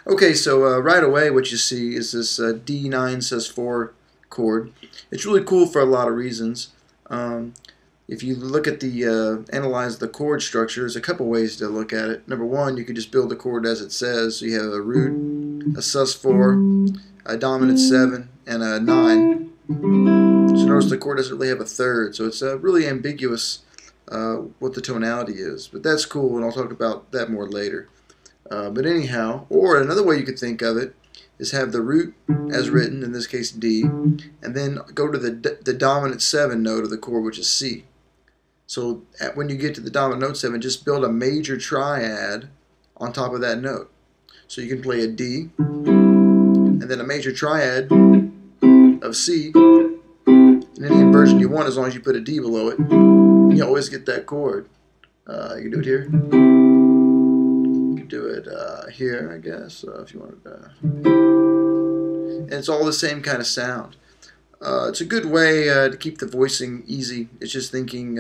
Okay, so right away what you see is this D9 sus4 chord. It's really cool for a lot of reasons. If you look at the analyze the chord structure, there's a couple ways to look at it. Number one, you could just build the chord as it says. So you have a root, a sus4, a dominant 7, and a 9. So notice the chord doesn't really have a third, so it's really ambiguous what the tonality is. But that's cool, and I'll talk about that more later. But anyhow, or another way you could think of it is have the root as written, in this case D, and then go to the dominant 7 note of the chord, which is C. So when you get to the dominant note 7, just build a major triad on top of that note. So you can play a D, and then a major triad of C, in any inversion you want as long as you put a D below it. You always get that chord. You can do it here. Do it here, I guess, if you wanted to. And it's all the same kind of sound. It's a good way to keep the voicing easy. It's just thinking,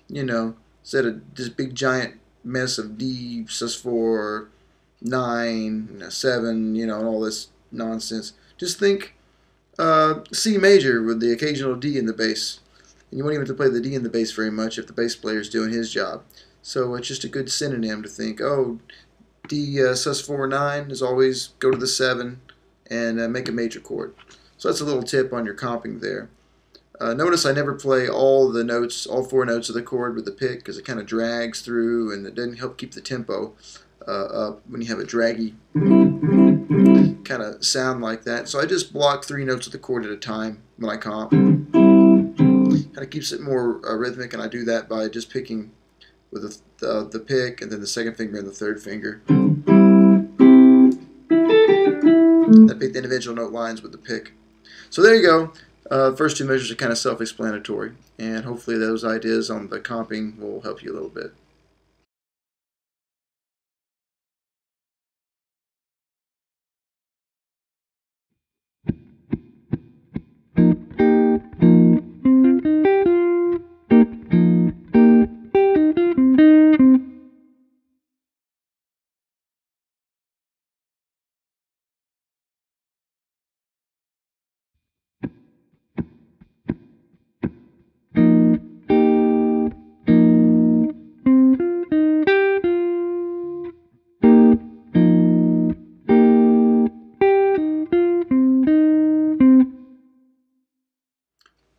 you know, instead of this big giant mess of D, sus4, 9, 7, you know, and all this nonsense. Just think C major with the occasional D in the bass. And you won't even have to play the D in the bass very much if the bass player is doing his job. So it's just a good synonym to think, oh, D sus4 9 is always go to the 7 and make a major chord. So that's a little tip on your comping there. Notice I never play all the notes, all 4 notes of the chord with the pick because it kind of drags through and it doesn't help keep the tempo up when you have a draggy kind of sound like that. So I just block 3 notes of the chord at a time when I comp. Kind of keeps it more rhythmic, and I do that by just picking with the pick and then the second finger and the third finger. I pick the individual note lines with the pick. So there you go. First 2 measures are kind of self-explanatory, and hopefully those ideas on the comping will help you a little bit.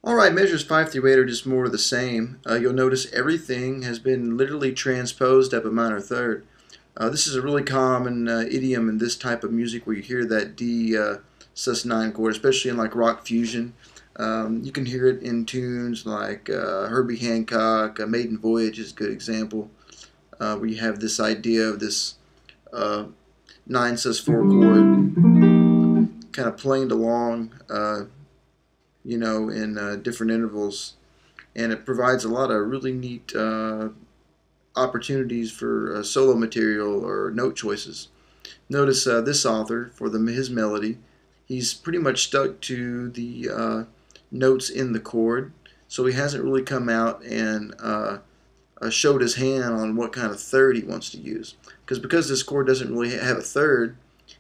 Alright, measures 5 through 8 are just more of the same. You'll notice everything has been literally transposed up a minor third. This is a really common idiom in this type of music where you hear that D sus9 chord, especially in like rock fusion. You can hear it in tunes like Herbie Hancock, Maiden Voyage is a good example, where you have this idea of this 9 sus4 chord kind of planed along, you know, in different intervals, and it provides a lot of really neat opportunities for solo material or note choices. Notice this author, for his melody, he's pretty much stuck to the notes in the chord, so he hasn't really come out and showed his hand on what kind of third he wants to use. Because this chord doesn't really have a third,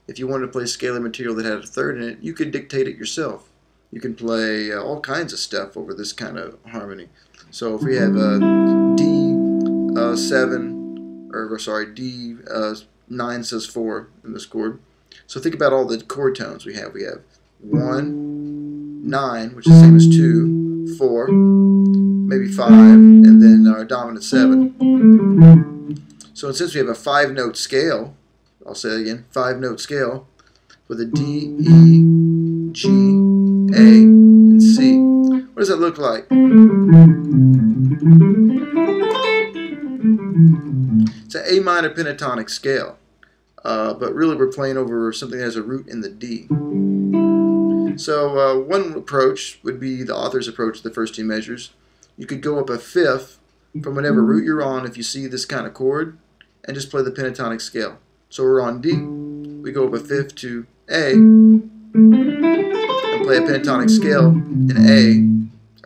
if you wanted to play scalar material that had a third in it, you could dictate it yourself. You can play all kinds of stuff over this kind of harmony. So if we have D 7, or sorry, D 9 sus4 in this chord. So think about all the chord tones we have. We have 1, 9, which is the same as 2, 4, maybe 5, and then our dominant 7. So since we have a 5-note scale, I'll say it again, 5-note scale with a D, E, G, A, and C. What does that look like? It's an A minor pentatonic scale, but really we're playing over something that has a root in the D. So one approach would be the author's approach to the first two measures. You could go up a fifth from whatever root you're on if you see this kind of chord, and just play the pentatonic scale. So we're on D, we go up a fifth to A, and play a pentatonic scale in A,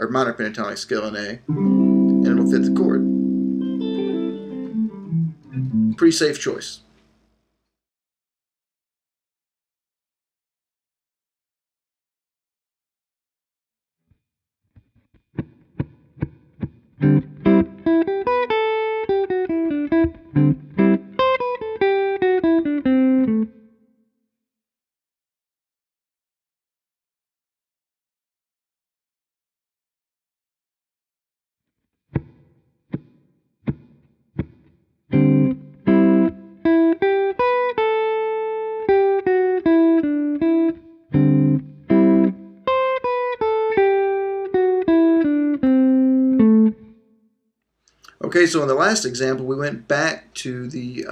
or minor pentatonic scale in A, and it'll fit the chord. Pretty safe choice. Okay, so in the last example, we went back to the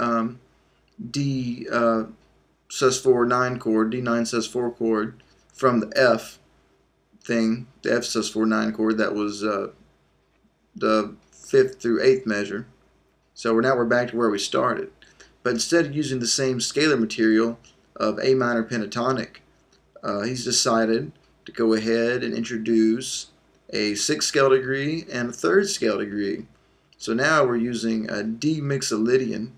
D sus4 9 chord, D9 sus4 chord from the F thing, the F sus4 9 chord that was the 5th through 8th measure. So we're back to where we started. But instead of using the same scalar material of A minor pentatonic, he's decided to go ahead and introduce a 6th scale degree and a 3rd scale degree. So now we're using a D mixolydian,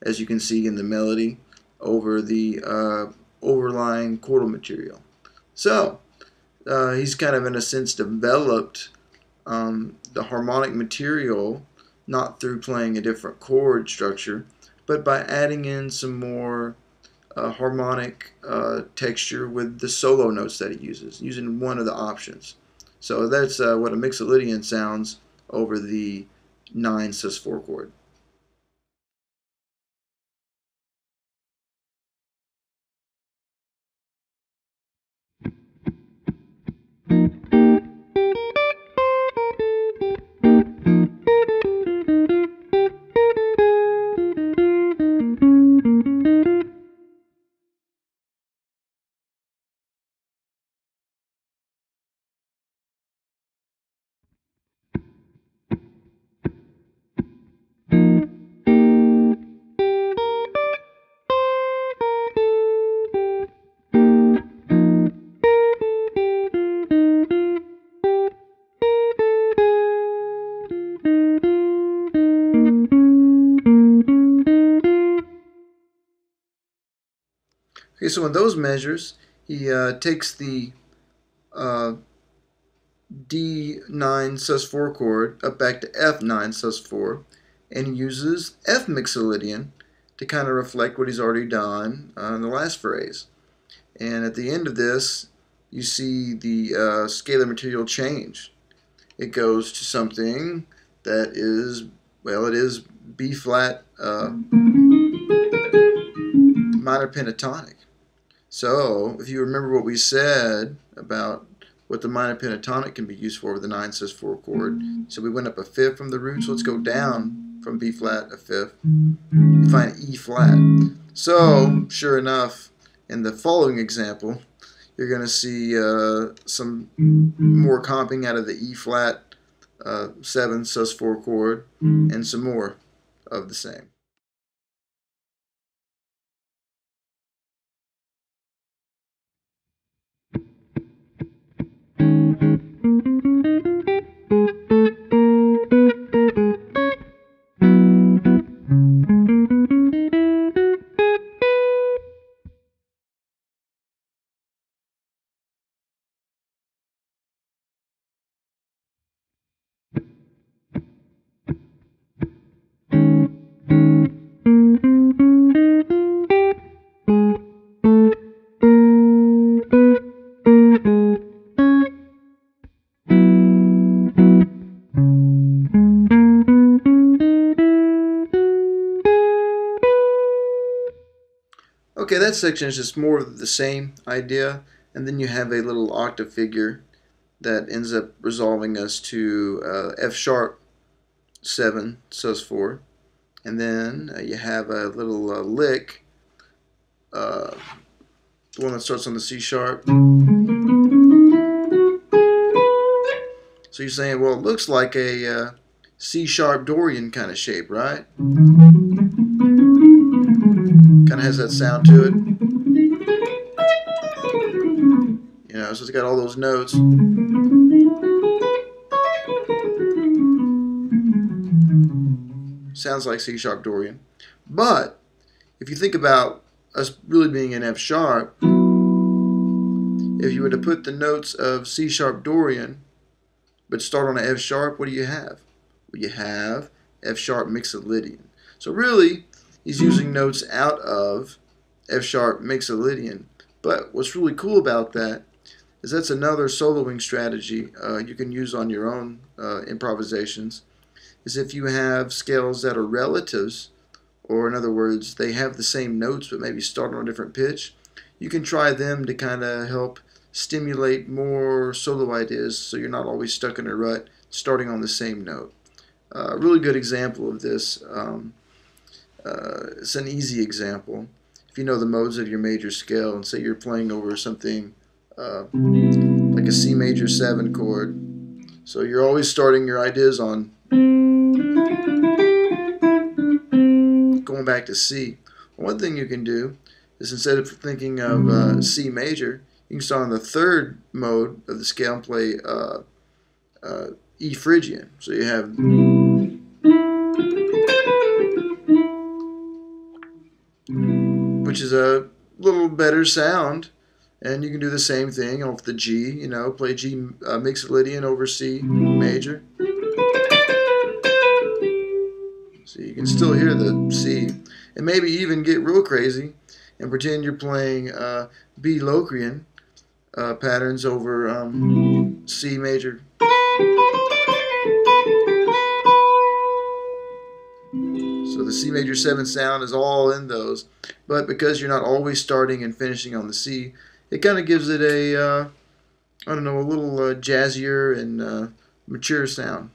as you can see in the melody, over the overlying chordal material. So he's kind of in a sense developed the harmonic material not through playing a different chord structure, but by adding in some more harmonic texture with the solo notes that he uses, using one of the options. So that's what a mixolydian sounds over the 9 sus4 chord. Okay, so in those measures, he takes the D9 sus4 chord up back to F9 sus4 and uses F mixolydian to kind of reflect what he's already done in the last phrase. And at the end of this, you see the scalar material change. It goes to something that is, well, it is B flat minor pentatonic. So, if you remember what we said about what the minor pentatonic can be used for with the 9 sus4 chord, so we went up a fifth from the root, so let's go down from B flat a fifth. We find E flat. So, sure enough, in the following example, you're going to see some more comping out of the E flat 7 sus4 chord and some more of the same. Okay, that section is just more of the same idea, and then you have a little octave figure that ends up resolving us to F sharp 7 sus4, and then you have a little lick, the one that starts on the C sharp. So you're saying, well, it looks like a C sharp Dorian kind of shape, right? Kind of has that sound to it. You know, so it's got all those notes. Sounds like C sharp Dorian. But if you think about us really being in F sharp, if you were to put the notes of C sharp Dorian but start on an F sharp, what do you have? Well, you have F sharp mixolydian. So really, he's using notes out of F sharp mixolydian. But what's really cool about that is that's another soloing strategy you can use on your own improvisations, is if you have scales that are relatives, or in other words, they have the same notes but maybe start on a different pitch, you can try them to kind of help stimulate more solo ideas so you're not always stuck in a rut starting on the same note. A really good example of this, it's an easy example. If you know the modes of your major scale, and say you're playing over something like a C major 7 chord, so you're always starting your ideas on going back to C. One thing you can do is, instead of thinking of C major, you can start on the third mode of the scale and play E Phrygian. So you have, which is a little better sound, and you can do the same thing off the G. You know, play G mixolydian over C major. So you can still hear the C, and maybe even get real crazy and pretend you're playing B Locrian patterns over C major. So the C major 7 sound is all in those, but because you're not always starting and finishing on the C, it kind of gives it a, I don't know, a little jazzier and mature sound.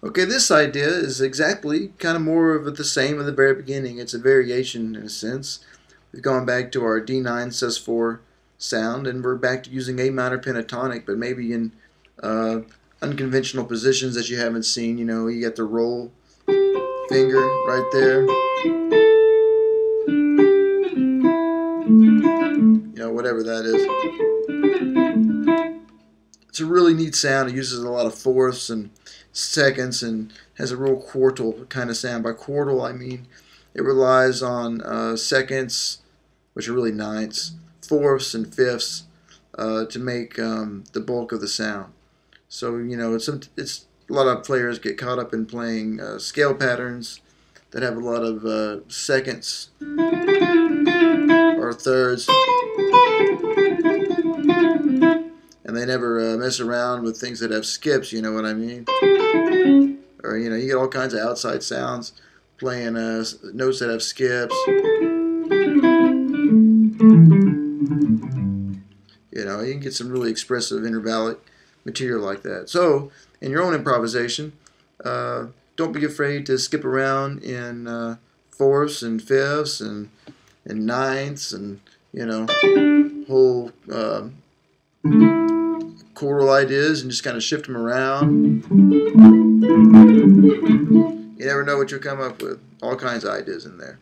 Okay, this idea is exactly kind of more of the same at the very beginning. It's a variation in a sense. We've gone back to our D9 sus4 sound, and we're back to using A minor pentatonic, but maybe in unconventional positions that you haven't seen. You know, you got the roll finger right there. You know, whatever that is. It's a really neat sound. It uses a lot of fourths and seconds and has a real chordal kind of sound. By chordal, I mean it relies on seconds, which are really ninths, fourths, and fifths to make the bulk of the sound. So, you know, it's a lot of players get caught up in playing scale patterns that have a lot of seconds or thirds, and they never mess around with things that have skips, you know what I mean? Or, you know, you get all kinds of outside sounds playing notes that have skips. You know, you can get some really expressive intervallic material like that. So, in your own improvisation, don't be afraid to skip around in fourths and fifths and ninths and, you know, whole chordal ideas, and just kind of shift them around. You never know what you'll come up with. All kinds of ideas in there.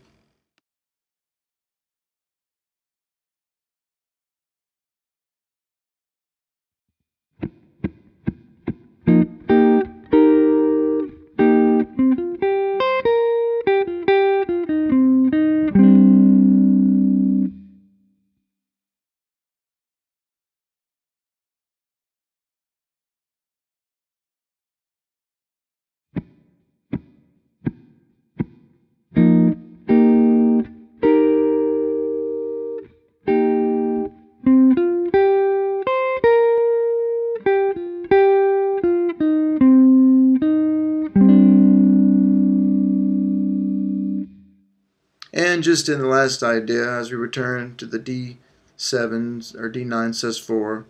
And just in the last idea, as we return to the D7 or D9 sus4,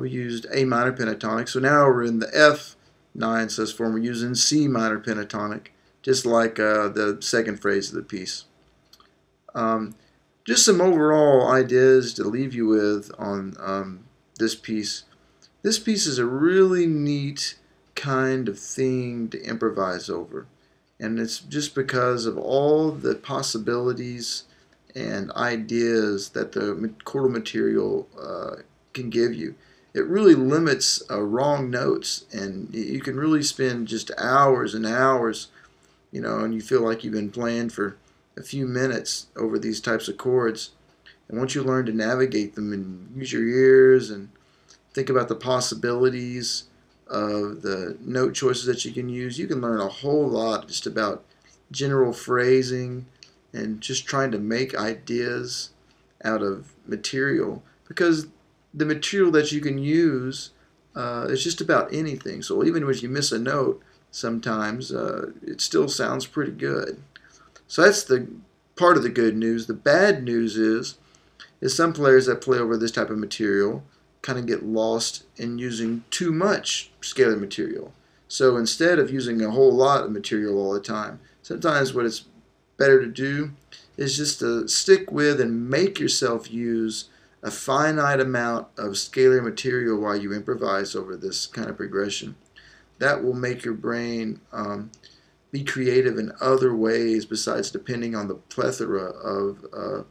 we used A minor pentatonic. So now we're in the F9 sus4, and we're using C minor pentatonic, just like the second phrase of the piece. Just some overall ideas to leave you with on this piece. This piece is a really neat kind of thing to improvise over. And it's just because of all the possibilities and ideas that the chordal material can give you. It really limits wrong notes, and you can really spend just hours and hours, and you feel like you've been playing for a few minutes over these types of chords. And once you learn to navigate them and use your ears and think about the possibilities of the note choices that you can use, you can learn a whole lot just about general phrasing and just trying to make ideas out of material, because the material that you can use is just about anything. So even when you miss a note, sometimes it still sounds pretty good. So that's the part of the good news. The bad news is some players that play over this type of material kind of get lost in using too much scalar material. So instead of using a whole lot of material all the time, sometimes what it's better to do is just to stick with and make yourself use a finite amount of scalar material while you improvise over this kind of progression. That will make your brain be creative in other ways besides depending on the plethora of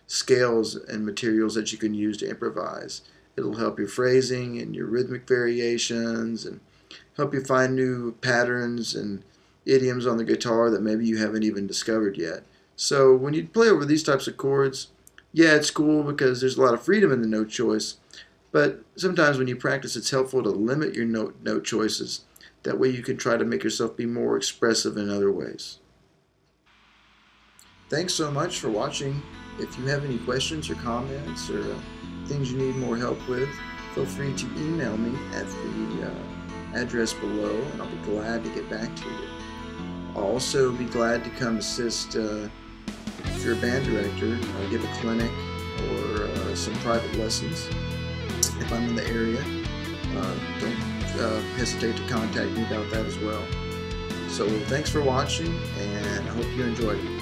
scales and materials that you can use to improvise. It'll help your phrasing and your rhythmic variations and help you find new patterns and idioms on the guitar that maybe you haven't even discovered yet. So when you play over these types of chords, yeah, it's cool because there's a lot of freedom in the note choice, but sometimes when you practice, it's helpful to limit your note choices. That way you can try to make yourself be more expressive in other ways. Thanks so much for watching. If you have any questions or comments or things you need more help with, feel free to email me at the address below, and I'll be glad to get back to you. I'll also be glad to come assist if you're a band director, give a clinic or some private lessons. If I'm in the area, don't hesitate to contact me about that as well. So thanks for watching, and I hope you enjoyed it.